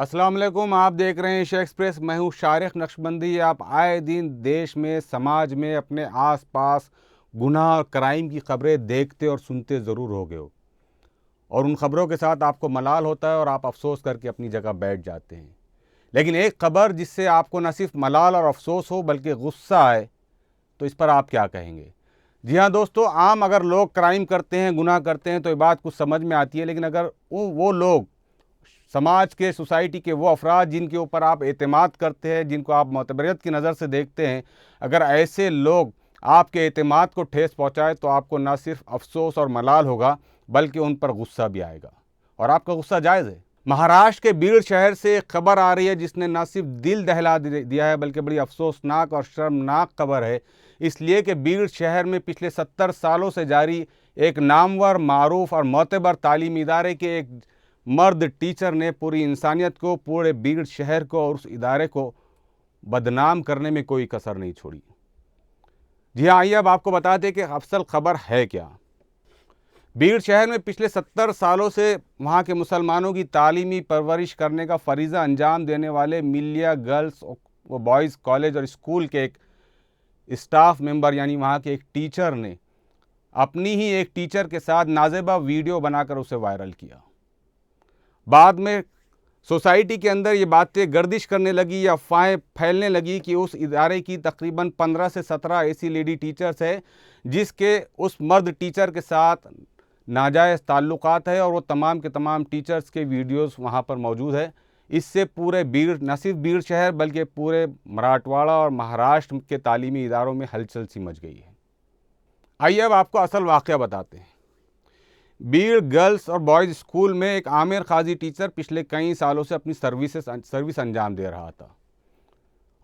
अस्सलाम वालेकुम। आप देख रहे हैं एशिया एक्सप्रेस। मैं हूं शारिक नक्शबंदी। आप आए दिन देश में, समाज में, अपने आसपास गुनाह और क्राइम की खबरें देखते और सुनते ज़रूर होगे हो, और उन खबरों के साथ आपको मलाल होता है और आप अफसोस करके अपनी जगह बैठ जाते हैं। लेकिन एक खबर जिससे आपको न सिर्फ मलाल और अफसोस हो बल्कि गुस्सा आए, तो इस पर आप क्या कहेंगे? जी हाँ दोस्तों, आम अगर लोग क्राइम करते हैं, गुनाह करते हैं तो ये बात कुछ समझ में आती है। लेकिन अगर वो लोग, समाज के, सोसाइटी के वो अफराद जिनके ऊपर आप एतमाद करते हैं, जिनको आप मोतबरियत की नज़र से देखते हैं, अगर ऐसे लोग आपके एतमाद को ठेस पहुंचाए तो आपको ना सिर्फ अफसोस और मलाल होगा बल्कि उन पर गुस्सा भी आएगा, और आपका गुस्सा जायज़ है। महाराष्ट्र के बीड़ शहर से एक खबर आ रही है जिसने ना सिर्फ दिल दहला दिया है बल्कि बड़ी अफसोसनाक और शर्मनाक खबर है। इसलिए कि बीड़ शहर में पिछले 70 सालों से जारी एक नामवर, मारूफ और मोतबर तालीमी इदारे के एक मर्द टीचर ने पूरी इंसानियत को, पूरे बीड़ शहर को और उस इदारे को बदनाम करने में कोई कसर नहीं छोड़ी। जी हाँ, आइए अब आपको बता दें कि असल खबर है क्या। बीड़ शहर में पिछले 70 सालों से वहाँ के मुसलमानों की तालीमी परवरिश करने का फरीज़ा अंजाम देने वाले मिलिया गर्ल्स व बॉयज़ कॉलेज और स्कूल के एक स्टाफ मेंबर, यानी वहाँ के एक टीचर ने अपनी ही एक टीचर के साथ नाजेबा वीडियो बनाकर उसे वायरल किया। बाद में सोसाइटी के अंदर ये बातें गर्दिश करने लगी या अफवाहें फैलने लगी कि उस इदारे की तकरीबन 15 से 17 ऐसी लेडी टीचर्स है जिसके उस मर्द टीचर के साथ नाजायज़ ताल्लुकात है, और वो तमाम के तमाम टीचर्स के वीडियोस वहाँ पर मौजूद है। इससे पूरे बीड़, न सिर्फ बीड़ शहर बल्कि पूरे मराठवाड़ा और महाराष्ट्र के तालीमी इदारों में हलचल सी मच गई है। आइए अब आपको असल वाक़या बताते हैं। बीड़ गर्ल्स और बॉयज़ स्कूल में एक आमिर काजी टीचर पिछले कई सालों से अपनी सर्विस अंजाम दे रहा था,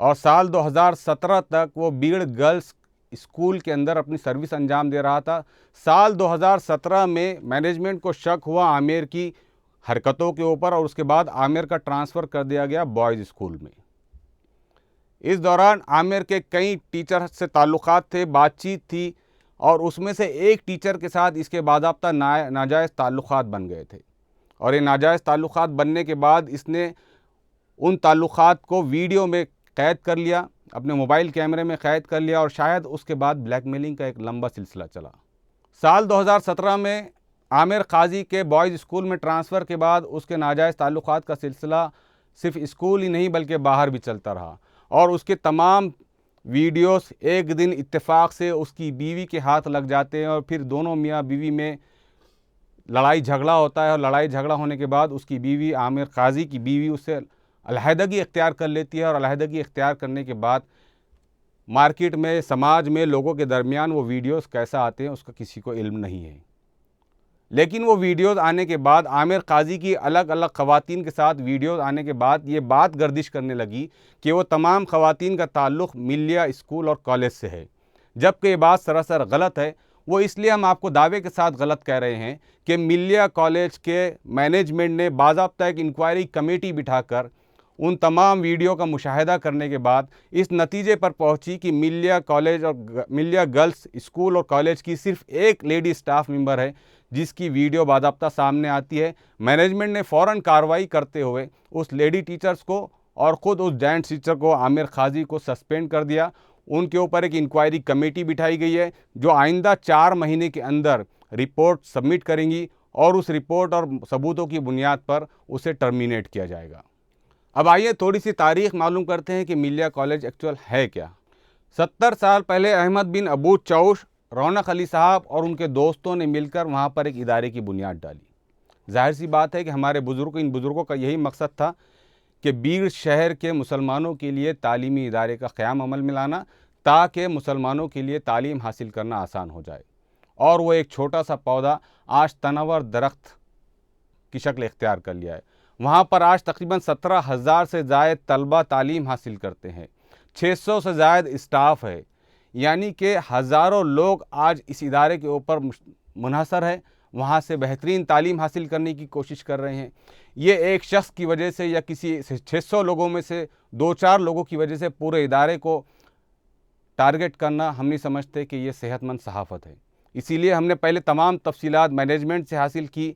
और साल 2017 तक वो बीड़ गर्ल्स स्कूल के अंदर अपनी सर्विस अंजाम दे रहा था। साल 2017 में मैनेजमेंट को शक हुआ आमिर की हरकतों के ऊपर, और उसके बाद आमिर का ट्रांसफ़र कर दिया गया बॉयज़ स्कूल में। इस दौरान आमिर के कई टीचर से ताल्लुकात थे, बातचीत थी, और उसमें से एक टीचर के साथ इसके बाज़ाब्ता नाजायज़ ताल्लुकात बन गए थे, और ये नाजायज़ ताल्लुकात बनने के बाद इसने उन ताल्लुकात को वीडियो में क़ैद कर लिया, अपने मोबाइल कैमरे में क़ैद कर लिया, और शायद उसके बाद ब्लैकमेलिंग का एक लंबा सिलसिला चला। साल 2017 में आमिर काजी के बॉयज़ स्कूल में ट्रांसफ़र के बाद उसके नाजायज़ ताल्लुकात का सिलसिला सिर्फ स्कूल ही नहीं बल्कि बाहर भी चलता रहा, और उसके तमाम वीडियोस एक दिन इत्तेफाक से उसकी बीवी के हाथ लग जाते हैं, और फिर दोनों मियाँ बीवी में लड़ाई झगड़ा होता है, और लड़ाई झगड़ा होने के बाद उसकी बीवी, आमिर काजी की बीवी, उससे अलहदगी इख्तियार कर लेती है, और अलहदगी इख्तियार करने के बाद मार्केट में, समाज में, लोगों के दरमियान वो वीडियोस कैसा आते हैं उसका किसी को इल्म नहीं है। लेकिन वो वीडियोस आने के बाद, आमिर काजी की अलग अलग ख़वातीन के साथ वीडियोस आने के बाद ये बात गर्दिश करने लगी कि वो तमाम ख़वातीन का ताल्लुक़ मिलिया स्कूल और कॉलेज से है, जबकि ये बात सरासर गलत है। वो इसलिए हम आपको दावे के साथ गलत कह रहे हैं कि मिलिया कॉलेज के मैनेजमेंट ने बाज़ाब्ता एक इंक्वायरी कमेटी बिठाकर उन तमाम वीडियो का मुशाहिदा करने के बाद इस नतीजे पर पहुंची कि मिलिया कॉलेज और मिलिया गर्ल्स स्कूल और कॉलेज की सिर्फ एक लेडी स्टाफ मेंबर है जिसकी वीडियो बाज़ाब्ता सामने आती है। मैनेजमेंट ने फ़ौरन कार्रवाई करते हुए उस लेडी टीचर्स को और ख़ुद उस जॉइंट टीचर को, आमिर काजी को, सस्पेंड कर दिया। उनके ऊपर एक इंक्वायरी कमेटी बिठाई गई है जो आइंदा 4 महीने के अंदर रिपोर्ट सबमिट करेंगी, और उस रिपोर्ट और सबूतों की बुनियाद पर उसे टर्मिनेट किया जाएगा। अब आइए थोड़ी सी तारीख़ मालूम करते हैं कि मिलिया कॉलेज एक्चुअल है क्या। 70 साल पहले अहमद बिन अबू चौश, रौनक अली साहब और उनके दोस्तों ने मिलकर वहाँ पर एक इदारे की बुनियाद डाली। जाहिर सी बात है कि हमारे इन बुज़ुर्गों का यही मकसद था कि बीड़ शहर के मुसलमानों के लिए तालीमी इदारे का क़याम अमल में लाना, ताकि मुसलमानों के लिए तालीम हासिल करना आसान हो जाए। और वो एक छोटा सा पौधा आज तनवर दरख्त की शक्ल इख्तियार कर लिया है। वहाँ पर आज तकरीबन 17,000 से ज़ायद तलबा तालीम हासिल करते हैं, 600 से ज़ायद स्टाफ है, यानी कि हज़ारों लोग आज इस इदारे के ऊपर मुनहसर है, वहाँ से बेहतरीन तालीम हासिल करने की कोशिश कर रहे हैं। ये एक शख्स की वजह से या किसी 600 लोगों में से 2-4 लोगों की वजह से पूरे इदारे को टारगेट करना हम नहीं समझते कि ये सेहतमंद सहाफ़त है। इसीलिए हमने पहले तमाम तफसीलात मैनेजमेंट से हासिल की,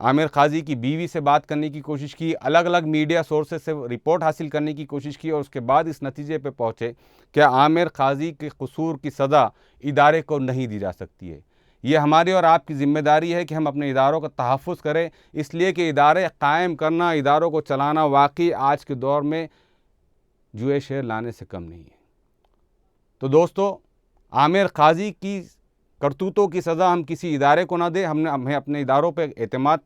आमिर काजी की बीवी से बात करने की कोशिश की, अलग अलग मीडिया सोर्सेज से रिपोर्ट हासिल करने की कोशिश की और उसके बाद इस नतीजे पे पहुँचे कि आमिर काजी के कसूर की सज़ा इदारे को नहीं दी जा सकती है। ये हमारी और आपकी ज़िम्मेदारी है कि हम अपने इदारों का तहफ़्फ़ुज़ करें, इसलिए कि इदारे कायम करना, इदारों को चलाना वाकई आज के दौर में जुए शेर लाने से कम नहीं है। तो दोस्तों, आमिर काजी की करतूतों की सज़ा हम किसी इदारे को ना दें, हमें अपने इदारों पे एतमाद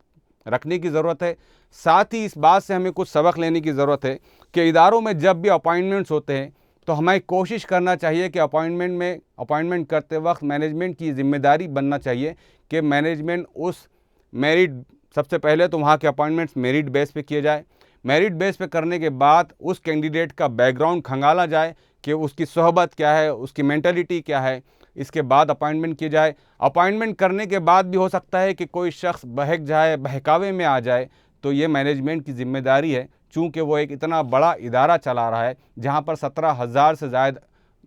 रखने की ज़रूरत है। साथ ही इस बात से हमें कुछ सबक लेने की ज़रूरत है कि इदारों में जब भी अपॉइंटमेंट्स होते हैं तो हमें कोशिश करना चाहिए कि अपॉइंटमेंट करते वक्त मैनेजमेंट की ज़िम्मेदारी बनना चाहिए कि मैनेजमेंट उस मेरिट, सबसे पहले तो वहाँ के अपॉइंटमेंट्स मेरिट बेस पे किए जाए। मेरिट बेस पे करने के बाद उस कैंडिडेट का बैकग्राउंड खंगाला जाए कि उसकी सोहबत क्या है, उसकी मेंटलिटी क्या है, इसके बाद अपॉइंटमेंट की जाए। अपॉइंटमेंट करने के बाद भी हो सकता है कि कोई शख्स बहक जाए, बहकावे में आ जाए, तो ये मैनेजमेंट की ज़िम्मेदारी है, चूँकि वो एक इतना बड़ा इदारा चला रहा है जहाँ पर 17,000 से ज़ायद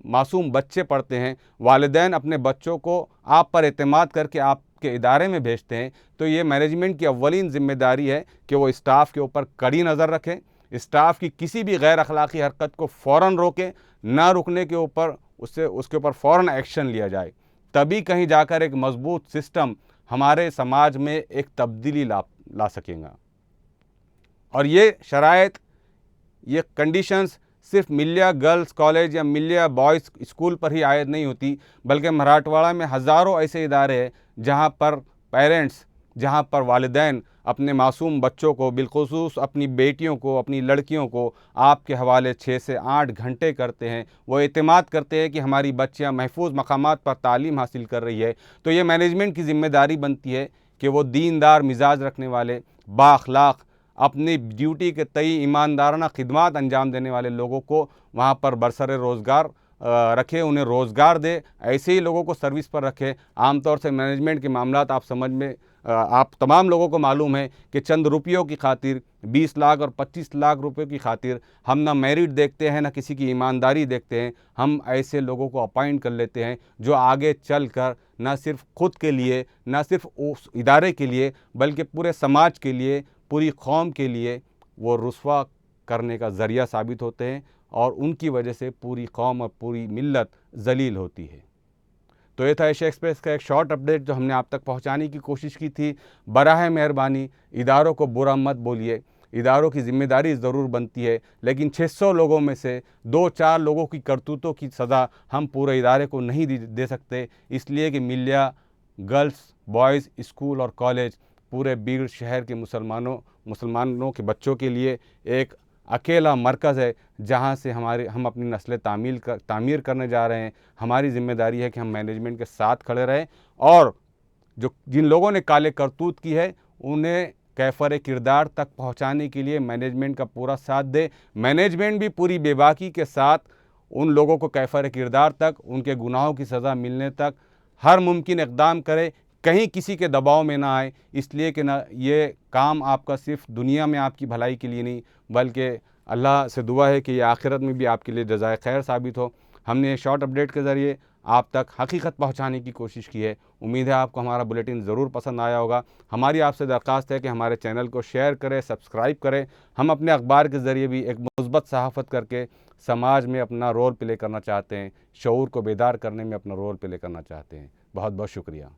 मासूम बच्चे पढ़ते हैं। वालिदैन अपने बच्चों को आप पर एतमाद करके आपके इदारे में भेजते हैं, तो ये मैनेजमेंट की अव्वलीन ज़िम्मेदारी है कि वो स्टाफ के ऊपर कड़ी नज़र रखें, स्टाफ की किसी भी गैर अखलाकी हरकत को फ़ौरन रोकें, ना रुकने के ऊपर उसके ऊपर फ़ौरन एक्शन लिया जाए। तभी कहीं जाकर एक मजबूत सिस्टम हमारे समाज में एक तब्दीली ला सकेगा। और ये शराइत, ये कंडीशंस सिर्फ मिलिया गर्ल्स कॉलेज या मिलिया बॉयज़ स्कूल पर ही आयद नहीं होती, बल्कि मराठवाड़ा में हज़ारों ऐसे इदारे हैं जहाँ पर पेरेंट्स, जहाँ पर वालिदैन अपने मासूम बच्चों को, बिलखुसूस अपनी बेटियों को, अपनी लड़कियों को आपके हवाले 6 से 8 घंटे करते हैं। वो एतमाद करते हैं कि हमारी बच्चियाँ महफूज मकामात पर तालीम हासिल कर रही है। तो ये मैनेजमेंट की ज़िम्मेदारी बनती है कि वो दीनदार मिजाज रखने वाले, बाअखलाक, अपनी ड्यूटी के तय ईमानदाराना खिदमात अंजाम देने वाले लोगों को वहाँ पर बरसरे रोज़गार रखे, उन्हें रोज़गार दे, ऐसे ही लोगों को सर्विस पर रखे। आमतौर से मैनेजमेंट के मामलात आप तमाम लोगों को मालूम है कि चंद रुपयों की खातिर, 20 लाख और 25 लाख रुपए की खातिर हम ना मेरिट देखते हैं, ना किसी की ईमानदारी देखते हैं। हम ऐसे लोगों को अपॉइंट कर लेते हैं जो आगे चल कर ना सिर्फ खुद के लिए, ना सिर्फ उस इदारे के लिए, बल्कि पूरे समाज के लिए, पूरी कौम के लिए वो रुस्वा करने का ज़रिया साबित होते हैं और उनकी वजह से पूरी कौम और पूरी मिल्लत जलील होती है। तो ये था एशिया एक्सप्रेस का एक शॉर्ट अपडेट जो हमने आप तक पहुंचाने की कोशिश की थी। बराह मेहरबानी इदारों को बुरा मत बोलिए, इदारों की ज़िम्मेदारी ज़रूर बनती है, लेकिन 600 लोगों में से 2-4 लोगों की करतूतों की सज़ा हम पूरे इदारे को नहीं दे सकते, इसलिए कि मिलिया गर्ल्स बॉयज़ स्कूल और कॉलेज पूरे बीड़ शहर के मुसलमानों के बच्चों के लिए एक अकेला मरकज़ है जहाँ से हम अपनी नस्लें तामीर करने जा रहे हैं। हमारी ज़िम्मेदारी है कि हम मैनेजमेंट के साथ खड़े रहें और जिन लोगों ने काले करतूत की है उन्हें कैफर किरदार तक पहुँचाने के लिए मैनेजमेंट का पूरा साथ दे। मैनेजमेंट भी पूरी बेबाकी के साथ उन लोगों को कैफर किरदार तक, उनके गुनाहों की सज़ा मिलने तक हर मुमकिन इक़दाम करे, कहीं किसी के दबाव में ना आए, इसलिए कि ना ये काम आपका सिर्फ दुनिया में आपकी भलाई के लिए नहीं, बल्कि अल्लाह से दुआ है कि ये आखिरत में भी आपके लिए जज़ाए खैर साबित हो। हमने शॉर्ट अपडेट के ज़रिए आप तक हकीकत पहुंचाने की कोशिश की है। उम्मीद है आपको हमारा बुलेटिन ज़रूर पसंद आया होगा। हमारी आपसे दरख्वास्त है कि हमारे चैनल को शेयर करें, सब्सक्राइब करें। हम अपने अखबार के ज़रिए भी एक मुस्बत सहाफ़त करके समाज में अपना रोल प्ले करना चाहते हैं, शऊर को बेदार करने में अपना रोल प्ले करना चाहते हैं। बहुत बहुत शुक्रिया।